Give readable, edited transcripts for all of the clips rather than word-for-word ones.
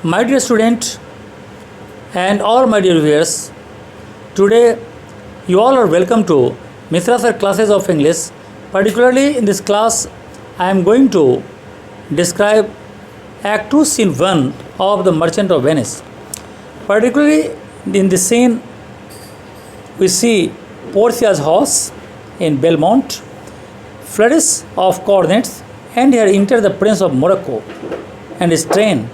My dear student and all my dear viewers, today you all are welcome to Mithra Sir classes of English. Particularly in this class, I am going to describe Act 2 Scene 1 of The Merchant of Venice. Particularly in this scene, we see Portia's house in Belmont, floods of coordinates, and here enter the Prince of Morocco and his train.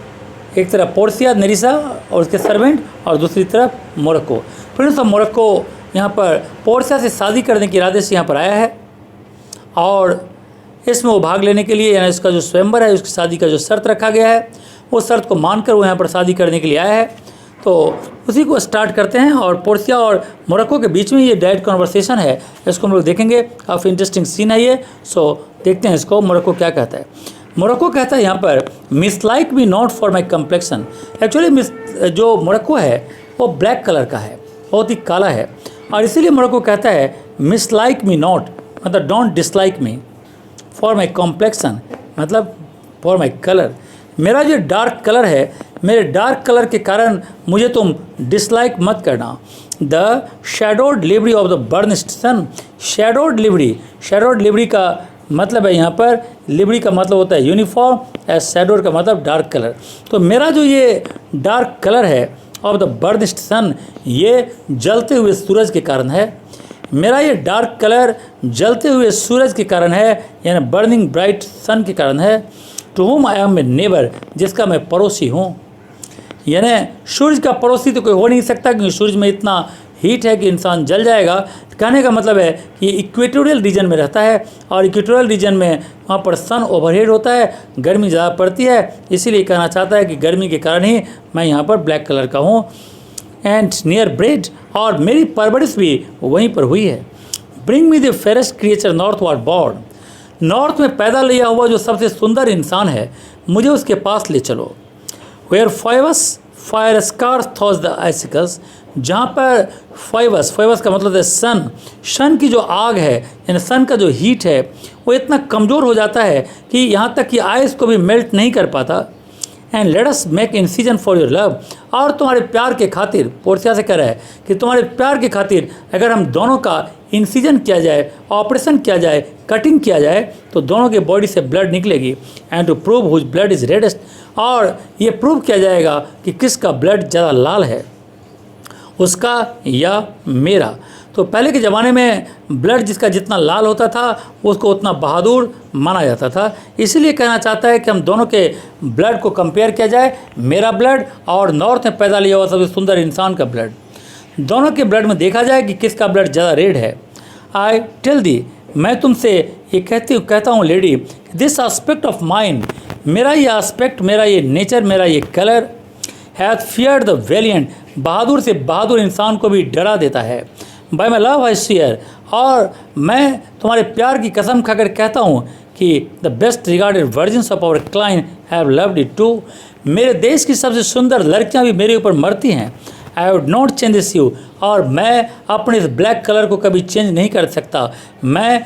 एक तरफ Portia नेरिसा और उसके servant और दूसरी तरफ Morocco. Prince of Morocco यहाँ पर Portia से शादी करने के इरादे से यहाँ पर आया है और इसमें वो भाग लेने के लिए, यानी उसका जो स्वयंवर है, उसकी शादी का जो शर्त रखा गया है, वो शर्त को मानकर वो यहाँ पर शादी करने के लिए आया है। तो उसी को स्टार्ट करते हैं और पोर्सिया और मोरक्को के बीच में ये डायरेक्ट कन्वर्सेशन है, इसको हम लोग देखेंगे। काफ़ी इंटरेस्टिंग सीन है ये। सो देखते हैं इसको, मोरक्को क्या कहता है। मोरक्को कहता है यहाँ पर, miss like me not for my complexion. Actually जो मोरक्को है वो ब्लैक कलर का है, बहुत ही काला है, और इसीलिए मोरक्को कहता है मिस लाइक मी नॉट, मतलब don't dislike me, for my complexion मतलब फॉर माई कलर। मेरा जो डार्क कलर है, मेरे डार्क कलर के कारण मुझे तुम डिसलाइक मत करना। The shadowed livery of the burnished sun. Shadowed livery का मतलब है यहाँ पर, लिबरी का मतलब होता है यूनिफॉर्म, एज शैडोर का मतलब डार्क कलर। तो मेरा जो ये डार्क कलर है ऑफ द बर्निस्ट सन, ये जलते हुए सूरज के कारण है। मेरा ये डार्क कलर जलते हुए सूरज के कारण है, यानी बर्निंग ब्राइट सन के कारण है। To whom I M A neighbour, जिसका मैं पड़ोसी हूँ। यानी सूरज का पड़ोसी तो कोई हो नहीं सकता, क्योंकि सूरज में इतना हीट है कि इंसान जल जाएगा। कहने का मतलब है कि इक्वेटोरियल रीजन में रहता है, और इक्वेटोरियल रीजन में वहाँ पर सन ओवरहेड होता है, गर्मी ज़्यादा पड़ती है, इसीलिए कहना चाहता है कि गर्मी के कारण ही मैं यहाँ पर ब्लैक कलर का हूँ। एंड नियर ब्रेड, और मेरी परवरिश भी वहीं पर हुई है। Bring me the fairest creature northward born. North में पैदा लिया हुआ जो सबसे सुंदर इंसान है, मुझे उसके पास ले चलो। Where Phoebus fire scarce thaws the icicles, जहाँ पर फाइवस का मतलब है सन की जो आग है, यानी सन का जो हीट है, वो इतना कमज़ोर हो जाता है कि यहाँ तक कि आइस को भी मेल्ट नहीं कर पाता। And let us make incision for your love, और तुम्हारे प्यार के खातिर, पोर्सिया से कह रहा है कि तुम्हारे प्यार के खातिर अगर हम दोनों का इंसीजन किया जाए, ऑपरेशन किया जाए, कटिंग किया जाए, तो दोनों के बॉडी से ब्लड निकलेगी। And to prove whose blood is reddest, और ये प्रूव किया जाएगा कि किसका ब्लड ज़्यादा लाल है, उसका या मेरा। तो पहले के ज़माने में ब्लड जिसका जितना लाल होता था उसको उतना बहादुर माना जाता था। इसीलिए कहना चाहता है कि हम दोनों के ब्लड को कंपेयर किया जाए, मेरा ब्लड और नॉर्थ में पैदा लिया हुआ सबसे सुंदर इंसान का ब्लड। दोनों के ब्लड में देखा जाए कि किसका ब्लड ज़्यादा रेड है। आई टेल दी, मैं तुमसे ये कहता हूँ lady, this aspect of mind, मेरा ये एस्पेक्ट, मेरा ये नेचर, मेरा ये colour, hath feared the valiant, बहादुर से बहादुर इंसान को भी डरा देता है। By my love I swear, और मैं तुम्हारे प्यार की कसम खाकर कहता हूँ कि the best regarded virgins of our clime have loved it too, मेरे देश की सबसे सुंदर लड़कियाँ भी मेरे ऊपर मरती हैं। I would not change this you, और मैं अपने इस ब्लैक कलर को कभी चेंज नहीं कर सकता। मैं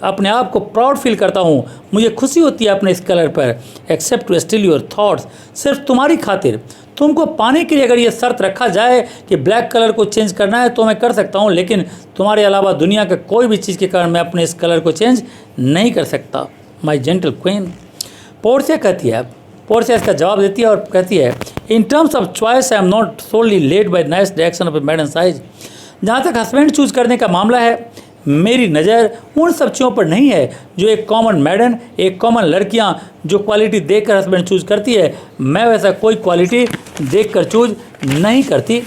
अपने आप को प्राउड फील करता हूँ, मुझे खुशी होती है अपने इस कलर पर। Except to steal your thoughts, सिर्फ तुम्हारी खातिर, तुमको पाने के लिए अगर ये शर्त रखा जाए कि ब्लैक कलर को चेंज करना है तो मैं कर सकता हूँ, लेकिन तुम्हारे अलावा दुनिया का कोई भी चीज़ के कारण मैं अपने इस कलर को चेंज नहीं कर सकता। माई जेंटल क्वीन, पोर्सिया कहती है, पोर्सिया इसका जवाब देती है और कहती है, in terms of choice I am not solely led by nice direction of a maiden size. जहाँ तक हस्बैंड चूज करने का मामला है, मेरी नज़र उन सब चीज़ों पर नहीं है जो एक कॉमन मैडन, एक कॉमन लड़कियां जो क्वालिटी देखकर हस्बैंड चूज करती है, मैं वैसा कोई क्वालिटी देखकर चूज नहीं करती।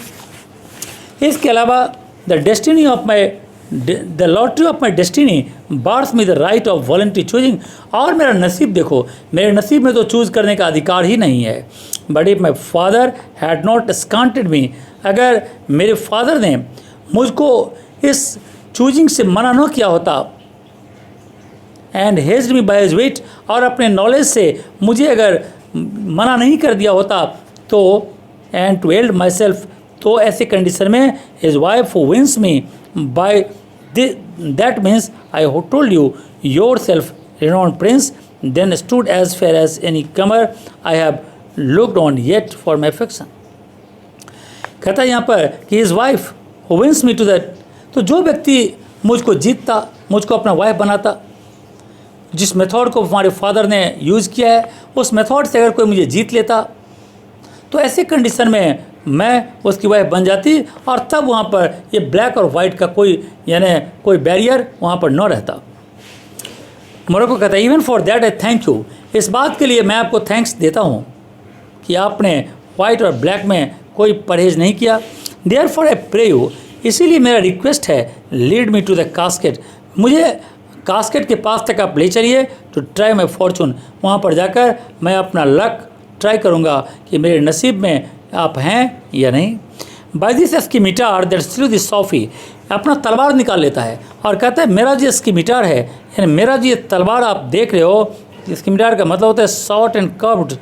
इसके अलावा the lottery of my destiny bars me the right of voluntary choosing, और मेरा नसीब देखो, मेरे नसीब में तो चूज़ करने का अधिकार ही नहीं है। But if my father had not scanted me, अगर मेरे फादर ने मुझको इस चूजिंग से मना न किया होता, and hedged me by his weight, और अपने नॉलेज से मुझे अगर मना नहीं कर दिया होता, तो and to yield myself, तो ऐसे कंडीशन में his wife wins me by that means I हो told you yourself renowned prince then stood as fair as any comer I have looked on yet for my affection. कहता है यहाँ पर कि his wife who wins me to that, तो जो व्यक्ति मुझको जीतता, मुझको अपना वाइफ बनाता, जिस मेथड को हमारे फादर ने यूज़ किया है उस मेथड से अगर कोई मुझे जीत लेता तो ऐसे कंडीशन में मैं उसकी वाइफ बन जाती और तब वहाँ पर ये ब्लैक और वाइट का कोई बैरियर वहाँ पर न रहता। मोरक्को कहता है even for that I thank you, इस बात के लिए मैं आपको थैंक्स देता हूँ कि आपने वाइट और ब्लैक में कोई परहेज नहीं किया। Therefore I pray you, इसीलिए मेरा रिक्वेस्ट है lead me to the casket, मुझे कास्केट के पास तक आप ले चलिए टू ट्राई माई फॉर्चून, वहाँ पर जाकर मैं अपना लक ट्राई करूँगा कि मेरे नसीब में आप हैं या नहीं। By this scimitar that slew this Sophy, अपना तलवार निकाल लेता है और कहता है मेरा जो स्कीमिटार है, यानी मेरा जो ये तलवार आप देख रहे हो, स्कीमिटार का मतलब होता है शॉर्ट एंड कर्व्ड,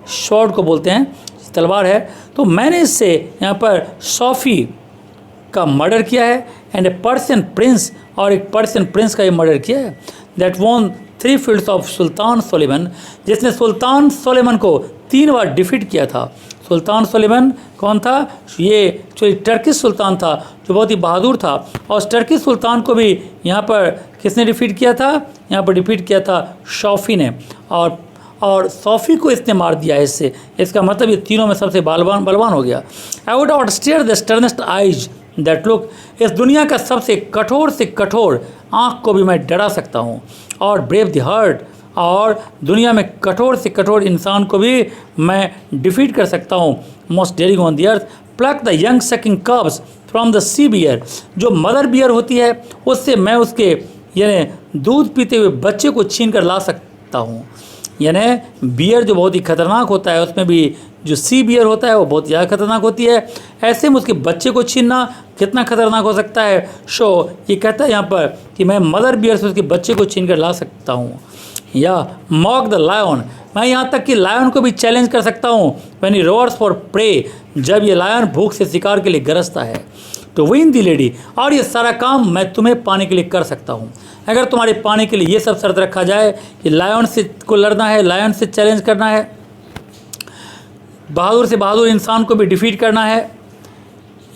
शॉर्ट को बोलते हैं तलवार है, तो मैंने इससे यहाँ पर सॉफ़ी का मर्डर किया है एंड ए पर्शियन प्रिंस, और एक पर्शियन प्रिंस का ये मर्डर किया है। That won 3 fields of sultan सोलेमन, जिसने सुल्तान सोलेमन को 3 बार डिफीट किया था। सुल्तान सोलेमन कौन था? ये जो टर्किश सुल्तान था जो बहुत ही बहादुर था, और उस टर्किश सुल्तान को भी यहाँ पर किसने डिफीट किया था? यहाँ पर डिफीट किया था सॉफ़ी ने, और सॉफ़ी को इसने मार दिया है इससे। इसका मतलब ये तीनों में सबसे बलवान हो गया। I would outstare the sternest eyes that look, इस दुनिया का सबसे कठोर से कठोर आँख को भी मैं डरा सकता हूँ, और ब्रेव द हार्ट, और दुनिया में कठोर से कठोर इंसान को भी मैं डिफीट कर सकता हूँ। Most daring on the earth, pluck the young sucking cubs from the she bear, जो मदर बियर होती है उससे मैं उसके यानी दूध पीते हुए बच्चे को छीन कर ला सकता हूँ। यानी बियर जो बहुत ही खतरनाक होता है, उसमें भी जो सी बियर होता है वो बहुत ज़्यादा खतरनाक होती है, ऐसे में उसके बच्चे को छीनना कितना खतरनाक हो सकता है। ये कहता है यहाँ पर कि मैं मदर बियर से उसके बच्चे को छीन कर ला सकता हूँ। या मॉक द लायन, मैं यहाँ तक कि लायन को भी चैलेंज कर सकता हूँ। When he roars for prey, जब ये लायन भूख से शिकार के लिए गरजता है। टू विन दी लेडी, और ये सारा काम मैं तुम्हें पाने के लिए कर सकता हूँ। अगर तुम्हारे पाने के लिए ये सब शर्त रखा जाए कि लायन से को लड़ना है, लायन से चैलेंज करना है, बहादुर से बहादुर इंसान को भी डिफीट करना है,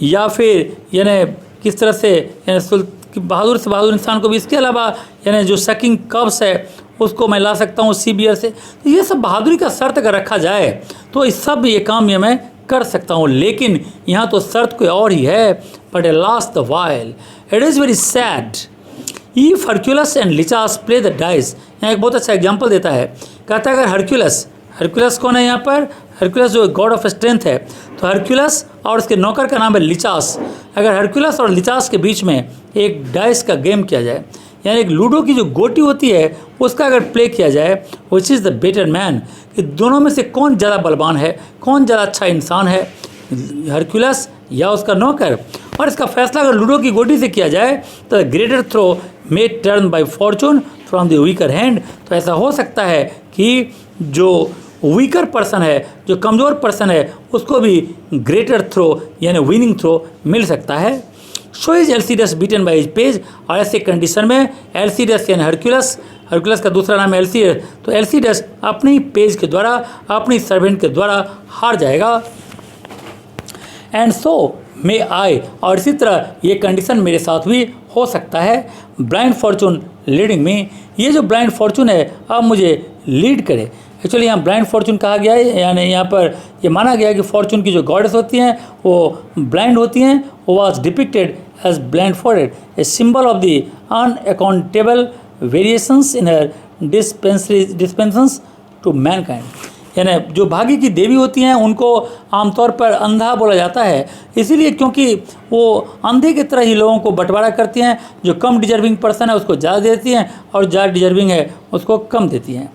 या फिर यानी किस तरह से यानी बहादुर से बहादुर इंसान को भी, इसके अलावा यानी जो सकिंग कब्स है उसको मैं ला सकता हूँ सी बियर से, तो ये सब बहादुरी का शर्त अगर रखा जाए तो इस सब ये काम ये मैं कर सकता हूँ। लेकिन यहाँ तो शर्त कोई और ही है। But alas the while it is very sad if Hercules and Lichas play the dice. यहाँ एक बहुत अच्छा एग्जाम्पल देता है, कहता है अगर हरक्यूलस कौन है यहाँ पर? हरक्यूलस जो गॉड ऑफ स्ट्रेंथ है, तो हरक्यूलस और उसके नौकर का नाम है लिचास। अगर हरक्यूलस और लिचास के बीच में एक डाइस का गेम किया जाए, यानी एक लूडो की जो गोटी होती है उसका अगर प्ले किया जाए, which is the better man, कि दोनों में से कौन ज़्यादा बलवान है, कौन ज़्यादा अच्छा इंसान है, हरक्यूलस या उसका नौकर। और इसका फैसला अगर लूडो की गोटी से किया जाए तो greater throw may turn by fortune from the weaker hand, तो ऐसा हो सकता है कि जो वीकर पर्सन है, जो कमज़ोर पर्सन है, उसको भी ग्रेटर थ्रो यानी विनिंग थ्रो मिल सकता है। So is Alcides beaten by his page, और ऐसे कंडीशन में एल्सीडस यानी हरक्यूलस का दूसरा नाम है एल्सीडस, तो एल्सीडस अपने ही पेज के द्वारा, अपनी सर्वेंट के द्वारा हार जाएगा। एंड सो मे आई, और इसी तरह ये कंडीशन मेरे साथ भी हो सकता है। ब्लाइंड फॉर्चून लीडिंग मी, ये जो ब्लाइंड फॉर्चून है अब मुझे लीड करे। एक्चुअली यहाँ ब्लाइंड फॉर्चून कहा गया है, यानी यहाँ पर ये माना गया है कि फॉर्चून की जो गॉडेस होती हैं वो ब्लाइंड होती हैं। वो was depicted as blindfolded, a symbol of the unaccountable variations in her dispensations to mankind. यानी जो भाग्य की देवी होती हैं उनको आमतौर पर अंधा बोला जाता है, इसीलिए क्योंकि वो अंधे की तरह ही लोगों को बंटवारा करती हैं। जो कम डिजर्विंग पर्सन है उसको ज़्यादा देती हैं, और ज़्यादा डिजर्विंग है उसको कम देती हैं।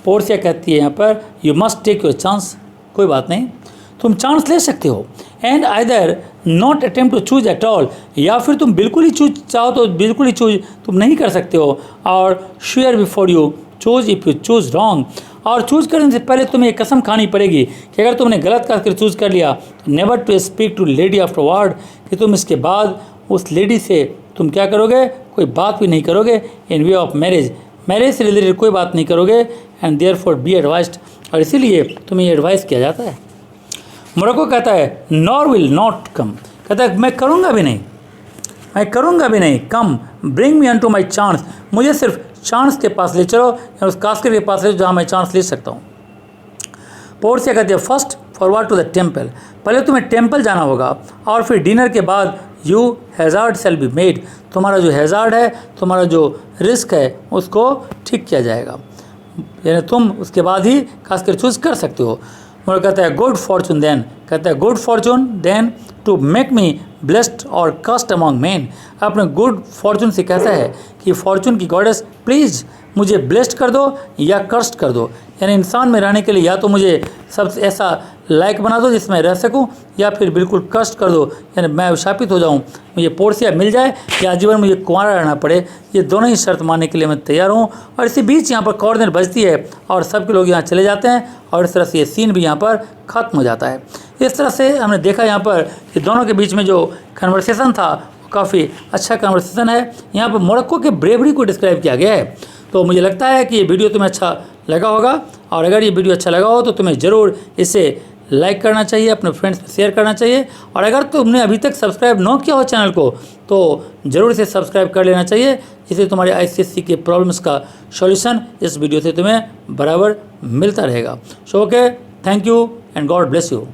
पोर्सिया कहती है यहाँ पर you must take your chance, कोई बात नहीं, तुम चांस ले सकते हो। And either not attempt to choose at all, या फिर तुम बिल्कुल ही चूज चाहो तो बिल्कुल ही चूज तुम नहीं कर सकते हो। और sure before you choose if you choose wrong, और चूज करने से पहले तुम्हें एक कसम खानी पड़ेगी कि अगर तुमने गलत करके चूज कर लिया तो never to speak to lady afterward, कि तुम इसके बाद उस लेडी से तुम क्या करोगे? कोई बात भी नहीं करोगे। इन वे ऑफ मैरिज, मैरिज से रिलेटेड कोई बात नहीं करोगे। एंड देयरफॉर बी एडवाइज्ड, और इसीलिए तुम्हें ये एडवाइस किया जाता है। मोरक्को कहता है नॉर विल नॉट कम, कहता है मैं करूँगा भी नहीं, मैं करूँगा भी नहीं। Come bring me unto my chance, मुझे सिर्फ चांस के पास ले चलो, या उस कास्कर के पास ले चलो जहाँ मैं चांस ले सकता हूँ। पोर्सिया कहती है first forward to the temple, पहले तुम्हें टेम्पल जाना होगा और फिर डिनर के बाद you hazard shall be made, तुम्हारा जो हैज़ार्ड है, तुम्हारा जो रिस्क है उसको ठीक किया जाएगा, यानी तुम उसके बाद ही खासकर चूज़ कर सकते हो। और कहता है गुड फॉर्चून देन, कहता है good fortune then to make me blessed और कस्ट अमॉन्ग मैन, अपने गुड फॉर्चून से कहता है कि फॉर्चून की गॉडेस प्लीज़ मुझे ब्लेस्ड कर दो या कस्ट कर दो, यानी इंसान में रहने के लिए या तो मुझे सब ऐसा लायक बना दो जिसमें रह सकूं, या फिर बिल्कुल कष्ट कर दो, यानी मैं अभिशापित हो जाऊं, मुझे पोर्सिया मिल जाए या आजीवन मुझे कुंवारा रहना पड़े। ये दोनों ही शर्त मानने के लिए मैं तैयार हूं। और इसी बीच यहाँ पर कॉर्नर बजती है और सबके लोग यहाँ चले जाते हैं और इस तरह से ये सीन भी यहाँ पर ख़त्म हो जाता है। इस तरह से हमने देखा यहाँ पर कि दोनों के बीच में जो कन्वर्सेशन था काफ़ी अच्छा कन्वर्सेशन है। यहाँ पर मोरक्को के ब्रेवरी को डिस्क्राइब किया गया है। तो मुझे लगता है कि ये वीडियो तुम्हें अच्छा लगा होगा, और अगर ये वीडियो अच्छा लगा हो तो तुम्हें ज़रूर इसे लाइक करना चाहिए, अपने फ्रेंड्स में शेयर करना चाहिए, और अगर तुमने अभी तक सब्सक्राइब न किया हो चैनल को तो ज़रूर इसे सब्सक्राइब कर लेना चाहिए, जिससे तुम्हारे ICSE के प्रॉब्लम्स का सॉल्यूशन इस वीडियो से तुम्हें बराबर मिलता रहेगा। So okay, thank you and God bless you.